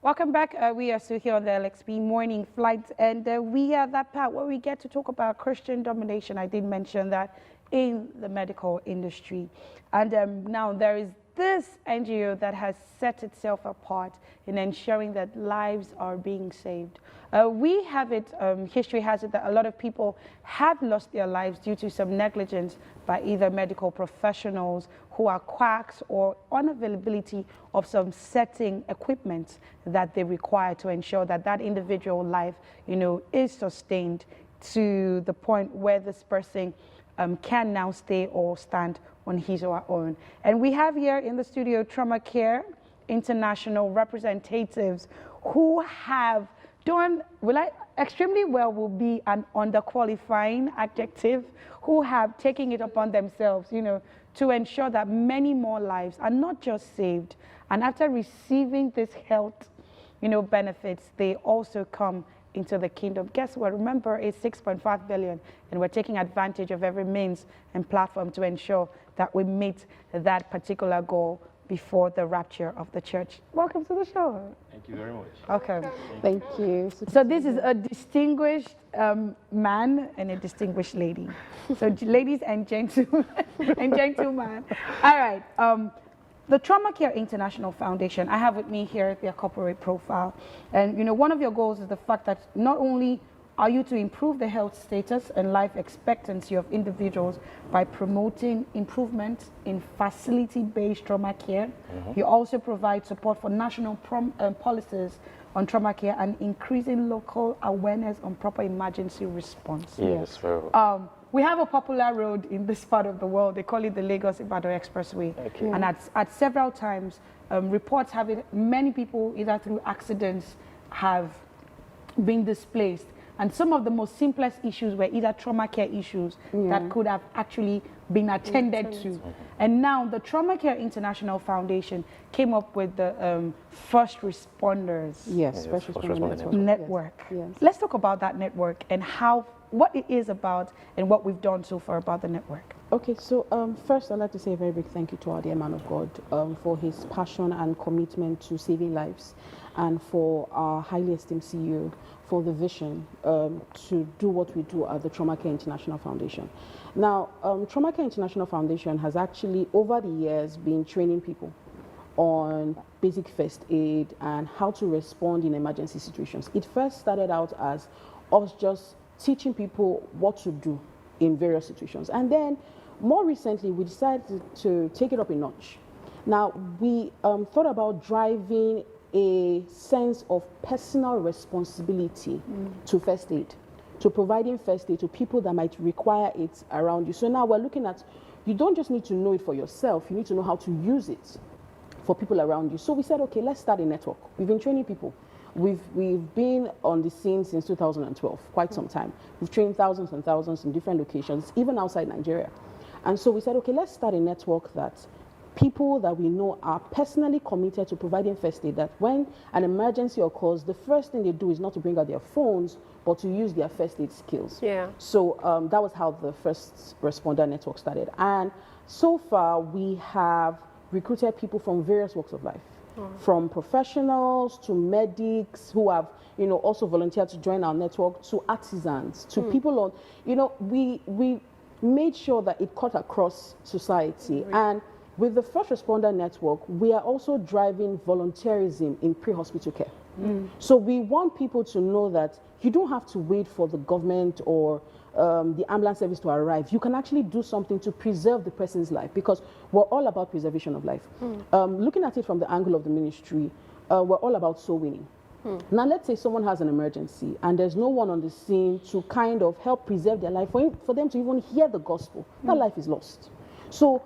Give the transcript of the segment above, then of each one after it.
Welcome back. We are still here on the LXP morning flight, and we are that part where we get to talk about Christian domination. I did mention that in the medical industry. And now there is this NGO that has set itself apart in ensuring that lives are being saved. We have it, history has it that a lot of people have lost their lives due to some negligence by either medical professionals who are quacks or unavailability of some setting equipment that they require to ensure that that individual life, is sustained to the point where this person can now stay or stand on his or her own. And we have here in the studio Trauma Care International representatives who have done, extremely well will be an underqualifying adjective, who have taken it upon themselves, to ensure that many more lives are not just saved, and after receiving this health, benefits, they also come into the kingdom. Guess what? Remember, it's 6.5 billion, and we're taking advantage of every means and platform to ensure that we meet that particular goal before the rapture of the church. Welcome to the show. Thank you very much. Okay. Thank you. So this is a distinguished man and a distinguished lady. So ladies and gentlemen, All right. The Trauma Care International Foundation, I have with me here their corporate profile. And, one of your goals is the fact that not only are you to improve the health status and life expectancy of individuals by promoting improvement in facility-based trauma care, you also provide support for national policies on trauma care and increasing local awareness on proper emergency response. Yes, very well. We have a popular road in this part of the world. They call it the Lagos-Ibadan Expressway. Okay. And at several times, reports have it, many people, either through accidents, have been displaced. And some of the most simplest issues were either trauma care issues that could have actually been attended to. And now the Trauma Care International Foundation came up with the First Responders First Responder Network. Yes. Let's talk about that network and what it is about and what we've done so far about the network. Okay, so first I'd like to say a very big thank you to our dear man of God for his passion and commitment to saving lives, and for our highly esteemed CEO for the vision to do what we do at the Trauma Care International Foundation. Now, Trauma Care International Foundation has actually, over the years, been training people on basic first aid and how to respond in emergency situations. It first started out as us just teaching people what to do in various situations. And then, more recently, we decided to take it up a notch. Now, we thought about driving a sense of personal responsibility to first aid, to providing first aid to people that might require it around you. So now we're looking at, you don't just need to know it for yourself, you need to know how to use it for people around you. So we said, okay, let's start a network. We've been training people. We've been on the scene since 2012, quite some time. We've trained thousands and thousands in different locations, even outside Nigeria. And so we said, okay, let's start a network that people that we know are personally committed to providing first aid, that when an emergency occurs, the first thing they do is not to bring out their phones, but to use their first aid skills. Yeah. So that was how the First Responder Network started. And so far, we have recruited people from various walks of life. From professionals to medics who have, also volunteered to join our network, to artisans, to people on, we made sure that it cut across society. And with the First Responder Network, we are also driving volunteerism in pre-hospital care. So we want people to know that you don't have to wait for the government or the ambulance service to arrive. You can actually do something to preserve the person's life, because we're all about preservation of life. Looking at it from the angle of the ministry, we're all about soul winning. Now, let's say someone has an emergency and there's no one on the scene to kind of help preserve their life, for them to even hear the gospel. That life is lost. So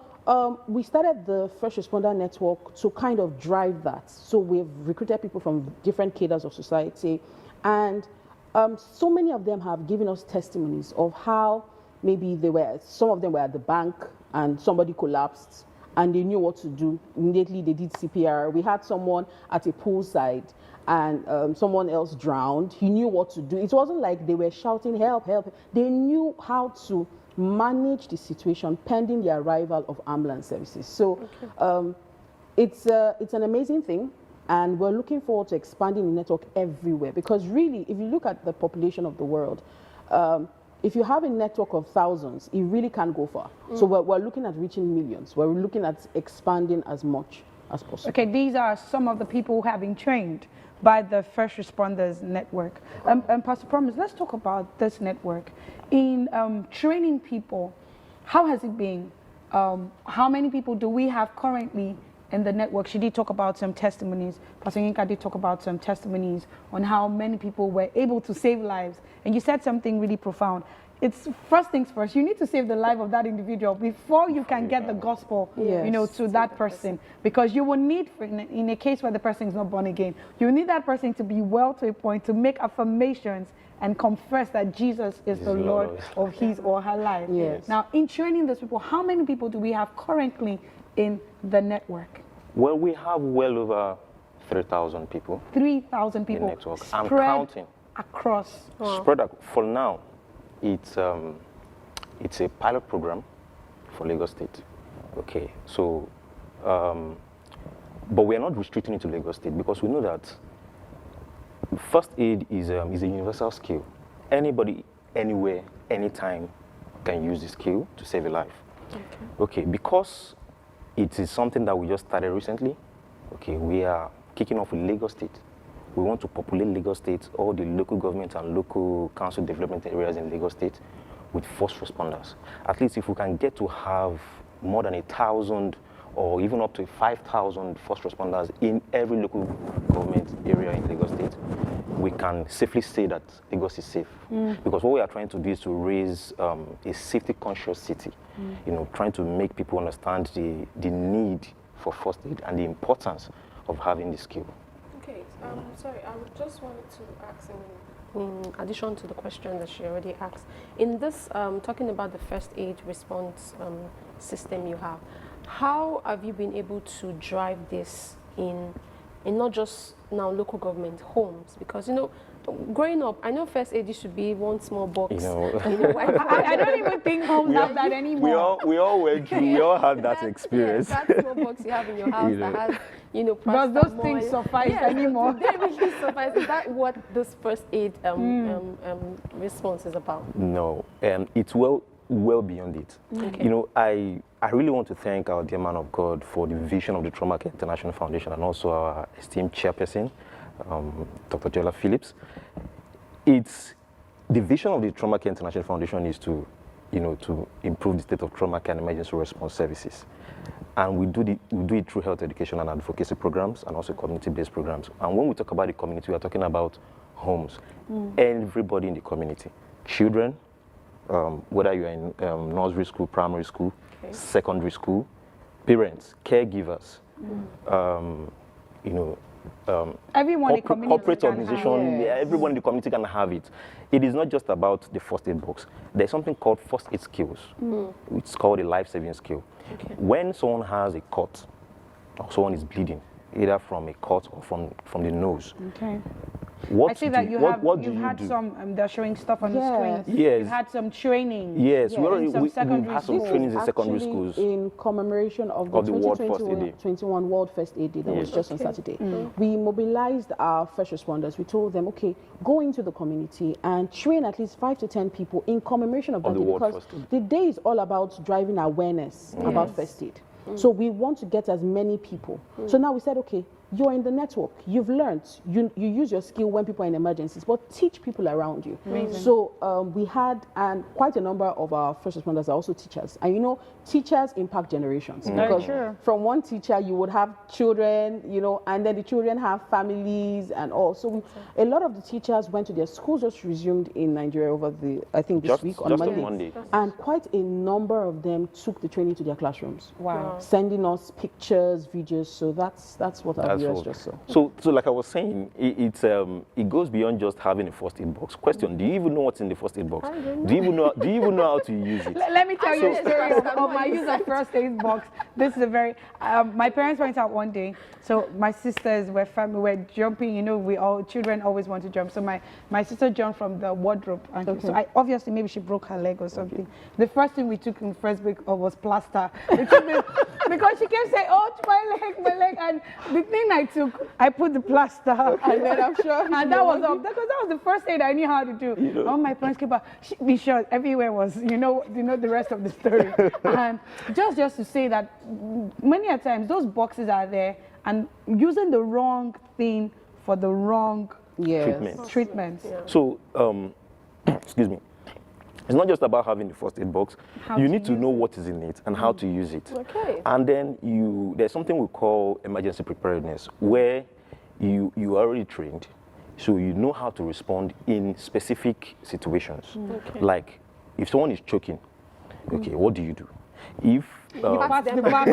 we started the First Responder Network to kind of drive that. So we've recruited people from different cadres of society, and so many of them have given us testimonies of how maybe some of them were at the bank and somebody collapsed and they knew what to do. Immediately they did CPR. We had someone at a poolside and someone else drowned. He knew what to do. It wasn't like they were shouting, help, help. They knew how to manage the situation pending the arrival of ambulance services. So it's an amazing thing. and we're looking forward to expanding the network everywhere, because really, if you look at the population of the world, if you have a network of thousands, it really can't go far. So we're looking at reaching millions. We're looking at expanding as much as possible. Okay, these are some of the people who have been trained by the First Responders Network. And Pastor Promise, let's talk about this network. In training people, how has it been? How many people do we have currently in the network? She did talk about some testimonies. Pastor Yinka did talk about some testimonies on how many people were able to save lives. And you said something really profound. It's first things first. You need to save the life of that individual before you can get the gospel, you know, to that person. Because you will need, in a case where the person is not born again, you need that person to be well to a point to make affirmations and confess that Jesus is the Lord of his or her life. Yes. Now, in training those people, how many people do we have currently in the network? Well, we have well over 3,000 people. 3,000 people The network. spread I'm counting. across. Spread for now. It's a pilot program for Lagos State. Okay, so but we are not restricting it to Lagos State, because we know that first aid is a universal skill. Anybody, anywhere, anytime can use the skill to save a life. Okay, because it is something that we just started recently. Okay, we are kicking off with Lagos State. We want to populate Lagos State, all the local government and local council development areas in Lagos State with first responders. At least if we can get to have more than 1,000 or even up to 5,000 first responders in every local government area in Lagos State, we can safely say that Lagos is safe. Because what we are trying to do is to raise a safety-conscious city, you know, trying to make people understand the need for first aid and the importance of having the skill. Okay, sorry, I would just wanted to ask, in addition to the question that she already asked, in this, talking about the first aid response system you have, how have you been able to drive this in not just now local government, homes? Because, you know, growing up, I know first aid used to be one small box. You know, I don't even think homes have that anymore. we all went through, we all had that experience. Yes, that small box you have in your house that has, you know, Does those things suffice anymore? They really suffice. Is that what this first aid response is about? No, it's well beyond it. Okay. You know, I really want to thank our dear man of God for the vision of the Trauma Care International Foundation, and also our esteemed chairperson, Dr. Jola Phillips. It's the vision of the Trauma Care International Foundation is to, you know, to improve the state of trauma care and emergency response services, and we do it through health education and advocacy programs, and also community-based programs. And when we talk about the community, we are talking about homes, everybody in the community, children, whether you're in nursery school, primary school, secondary school, parents, caregivers, you know, Everyone in the community corporate can organization, everyone in the community can have it. It is not just about the first aid box. There's something called first aid skills. It's called a life-saving skill. Okay. When someone has a cut, or someone is bleeding, either from a cut or from the nose, Okay. what I see do that you- you've what do had do? some, they're showing stuff on the Yes. screen. Yes. You've had some training. Yes, in some we've secondary had some schools. trainings in Actually, secondary schools. in commemoration of the, Of the World First Aid 2021 World First Aid Day that was Yes. just on Saturday. We mobilized our first responders. We told them, okay, go into the community and train at least 5 to 10 people in commemoration of that the day, World because First Aid. the day is all about driving awareness about first aid. So we want to get as many people. So now we said, okay, you're in the network, you've learned, you use your skill when people are in emergencies, but teach people around you. So we had, and quite a number of our first responders are also teachers. And you know, teachers impact generations. Because true. from one teacher, you would have children, you know, and then the children have families and all. So a lot of the teachers went to their schools, just resumed in Nigeria over Just this week on just Monday. on Monday. And quite a number of them took the training to their classrooms. Wow. Sending us pictures, videos. So that's what our That's viewers what- just saw. So like I was saying, it goes beyond just having a first aid box. Question: do you even know what's in the first aid box? Do you even know how to use it? Let me tell you a story of So- my use of first aid box. This is a very, my parents went out one day, so my sisters were jumping, you know, children always want to jump. So my sister jumped from the wardrobe, and so obviously maybe she broke her leg or something. The first thing we took in first week was plaster. We took because she kept saying, oh, my leg, and the thing thing I took, I put the plaster. And then I'm sure. And that was all, because that was the first aid I knew how to do. All my parents came back, be sure everywhere was, you know the rest of the story. And just to say that many a times those boxes are there and using the wrong thing for the wrong treatment. Yeah. So, excuse me. It's not just about having the first aid box. You need to know what is in it and how to use it. Okay. And then there's something we call emergency preparedness, where you are already trained, so you know how to respond in specific situations. Okay. Like if someone is choking, okay, what do you do? If Pass them The back.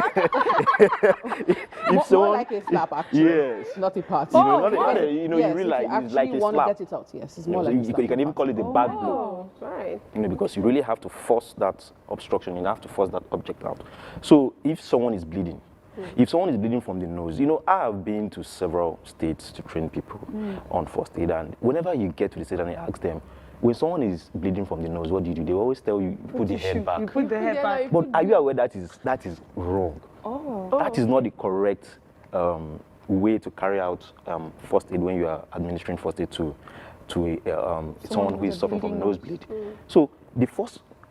if More like a slap, actually. Yes. Not a part. You know, Yes, you realize if you it's like actually a want slap. to get it out, yes, it's You more know, like a you slap. can even call it a bad blow. Oh, right. You know, because you really have to force that obstruction, you have to force that object out. So if someone is bleeding, if someone is bleeding from the nose, you know, I have been to several states to train people on first aid, and whenever you get to the state and you ask them, when someone is bleeding from the nose, what do you do? They always tell you, put the head back. You put the head Yeah, back. like- But are you aware that is wrong? Oh. That is not the correct way to carry out first aid when you are administering first aid to someone who with is a suffering from bleeding nose. nosebleed. So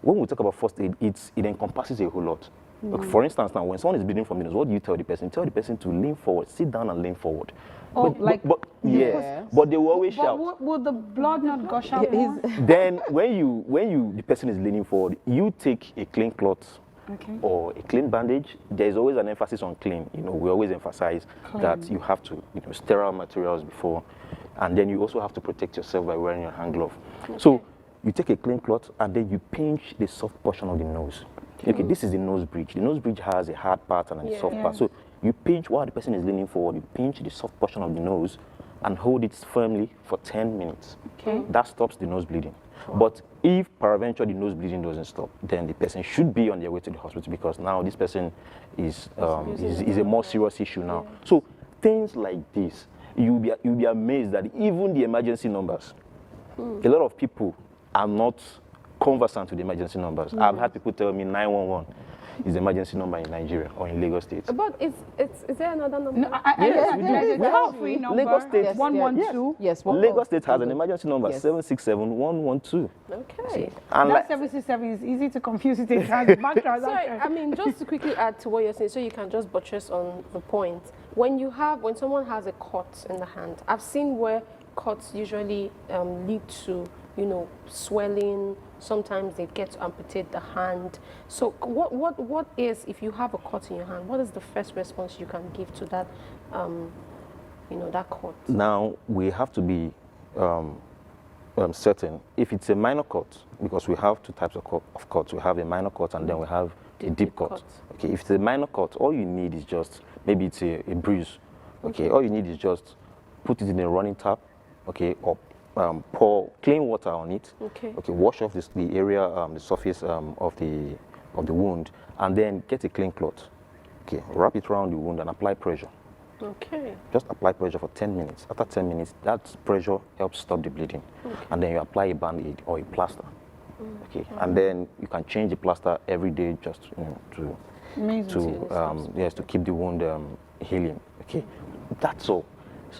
when we talk about first aid, it encompasses a whole lot. Like for instance, now when someone is bleeding from the nose, what do you tell the person? Tell the person to lean forward, sit down and lean forward. Oh, Yes. But they will always But shout. will the blood not gush out more? Then when the person is leaning forward, you take a clean cloth Okay. or a clean bandage. There is always an emphasis on clean. You know, we always emphasize that you have to, sterile materials before, and then you also have to protect yourself by wearing your hand glove. So you take a clean cloth and then you pinch the soft portion of the nose. Okay, this is the nose bridge. The nose bridge has a hard part and a soft part. So you pinch while the person is leaning forward. You pinch the soft portion of the nose and hold it firmly for 10 minutes. Okay. That stops the nose bleeding. But if peradventure the nose bleeding doesn't stop, then the person should be on their way to the hospital, because now this person is a more serious issue now. So things like this, you'll be amazed that even the emergency numbers, a lot of people are not conversant with the emergency numbers. I've had people tell me 911 is the emergency number in Nigeria or in Lagos State. But is there another number? No, Yes, we do. there's We a have toll-free number. Lagos State. 112. Yes. Lagos State has an emergency number, Yes. 767-112. Okay. And That like, 767 is easy to confuse it. Back Sorry, I mean, just to quickly add to what you're saying, so you can just buttress on the point. When someone has a cut in the hand, I've seen where cuts usually lead to, swelling. Sometimes they get to amputate the hand. So what is, if you have a cut in your hand, what is the first response you can give to that, that cut? now we have to be certain if it's a minor cut, because we have two types of cuts. We have a minor cut and then we have a deep cut. Okay, if it's a minor cut, all you need is just, maybe it's a bruise. Okay, all you need is just put it in a running tap, okay, or pour clean water on it. Okay. Okay, wash off the area, the surface of the wound, and then get a clean cloth. Okay, wrap it around the wound and apply pressure. Okay. Just apply pressure for 10 minutes. After 10 minutes, that pressure helps stop the bleeding. And then you apply a band-aid or a plaster. Okay, and then you can change the plaster every day, just to keep the wound healing. Okay, that's all.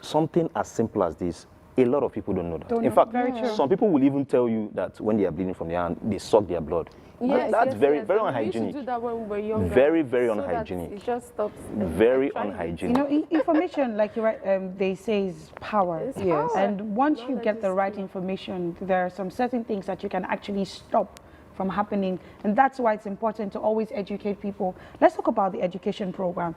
Something as simple as this. A lot of people don't know that. In fact, very true. some people will even tell you that when they are bleeding from their hand, they suck their blood. That's very unhygienic. We used to do that when we were younger. Very, very so that unhygienic. It just stops. Very Try it. unhygienic. Information, like you write, they say is power. It's Yes. power. And once you Knowledge get the is right key. information, there are some certain things that you can actually stop from happening. And that's why it's important to always educate people. Let's talk about the education program.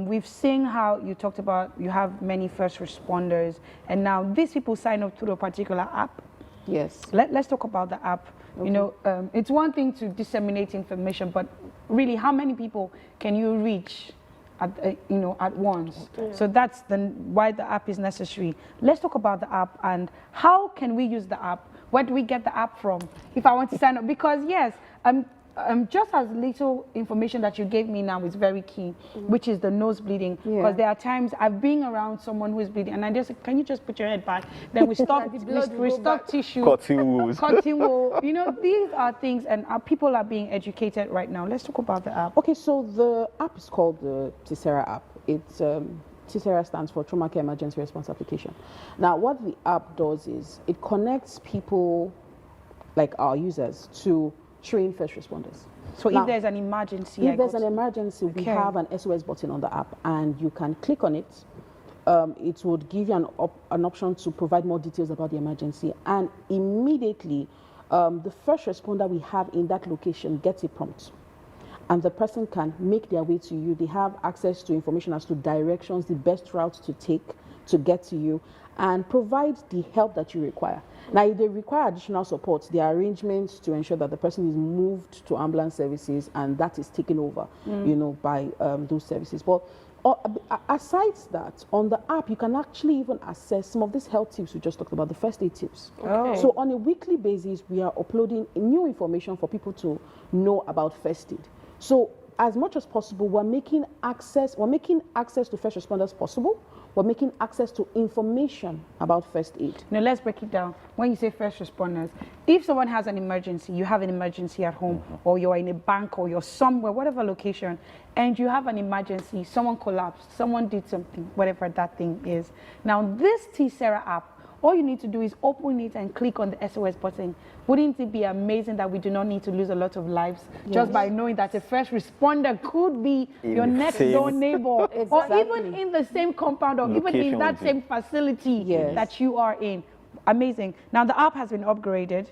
We've seen how you talked about you have many first responders, and now these people sign up through a particular app. Yes. Let's talk about the app. It's one thing to disseminate information, but really, how many people can you reach at once? So that's why the app is necessary. Let's talk about the app and how can we use the app. Where do we get the app from if I want to sign up? Because yes, just as little information that you gave me now is very key, which is the nose bleeding. Because there are times I've been around someone who is bleeding and I just, can you just put your head back? Then we stop, The blood will we go stop back. tissue. Cutting wounds. Cutting wool. These are things, and our people are being educated right now. Let's talk about the app. Okay, so the app is called the Tessera app. It's TCERA stands for Trauma Care Emergency Response Application. Now, what the app does is it connects people, like our users, to train first responders. So Now, if there's an emergency, if there's an emergency, we Okay. have an SOS button on the app, and you can click on it. It would give you an option to provide more details about the emergency, and immediately the first responder we have in that location gets a prompt, and the person can make their way to you. They have access to information as to directions, the best route to take to get to you, and provide the help that you require. Now, if they require additional support, there are arrangements to ensure that the person is moved to ambulance services, and that is taken over, by those services. But aside that, on the app, you can actually even access some of these health tips we just talked about, the first aid tips. Okay. So on a weekly basis, we are uploading new information for people to know about first aid. So as much as possible, we're making access to first responders possible. We're making access to information about first aid. Now let's break it down. When you say first responders, if someone has an emergency, you have an emergency at home, or you're in a bank, or you're somewhere, whatever location, and you have an emergency, someone collapsed, someone did something, whatever that thing is. Now this TCERA app, all you need to do is open it and click on the SOS button. Wouldn't it be amazing that we do not need to lose a lot of lives just by knowing that a first responder could be your next door neighbor, or even in the same compound, or even in that same facility that you are in? Amazing. Now the app has been upgraded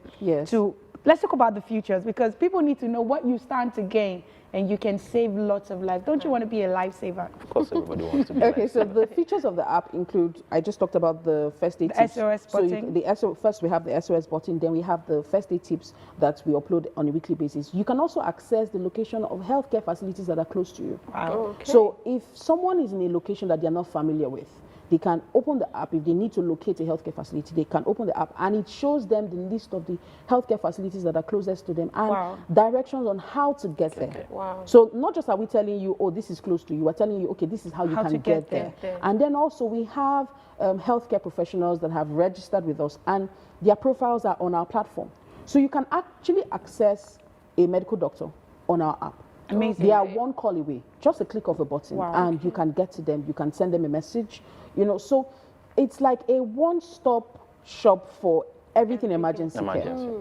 to, let's talk about the futures, because people need to know what you stand to gain, and you can save lots of lives. Don't you want to be a lifesaver? Of course, everybody wants to be. Okay, so the features of the app include, I just talked about the first aid tips. SOS button. First we have the SOS button, then we have the first aid tips that we upload on a weekly basis. You can also access the location of healthcare facilities that are close to you. Wow. Okay. So if someone is in a location that they're not familiar with, they can open the app. If they need to locate a healthcare facility, they can open the app, and it shows them the list of the healthcare facilities that are closest to them, and directions on how to get there. Wow. So not just are we telling you, oh, this is close to you, we're telling you, okay, this is how you can get there. And then also we have healthcare professionals that have registered with us, and their profiles are on our platform. So you can actually access a medical doctor on our app. Amazing. They are one call away, just a click of a button, and you can get to them. You can send them a message, so it's like a one-stop shop for everything emergency care.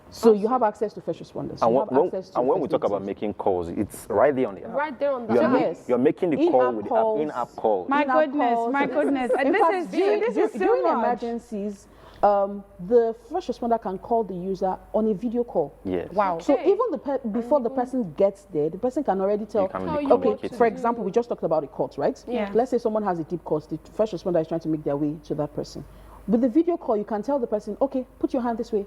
So you have access to first responders. And when we talk about making calls, it's right there on the app. Right there on the app. You're making the call with the app, in-app calls. My goodness. And this is so during much. emergencies, the first responder can call the user on a video call. Yes. Wow. So even before the person gets there, the person can already tell. Okay, for example, we just talked about a cut, right? Yeah. Let's say someone has a deep cut. The first responder is trying to make their way to that person. With the video call, you can tell the person, okay, put your hand this way,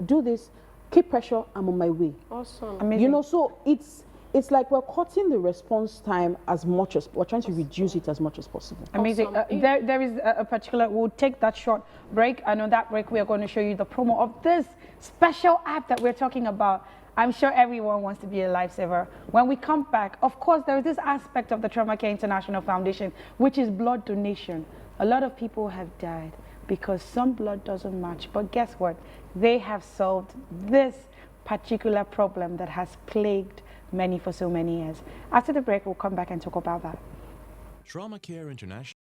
do this, keep pressure, I'm on my way. Awesome. Amazing. So it's like we're cutting the response time as much as, we're trying to reduce it as much as possible. Amazing. Awesome. There is a particular, we'll take that short break, and on that break we are going to show you the promo of this special app that we're talking about. I'm sure everyone wants to be a lifesaver. When we come back, of course, there is this aspect of the Trauma Care International Foundation, which is blood donation. A lot of people have died because some blood doesn't match, but guess what? They have solved this particular problem that has plagued many for so many years. After the break, we'll come back and talk about that. Trauma Care International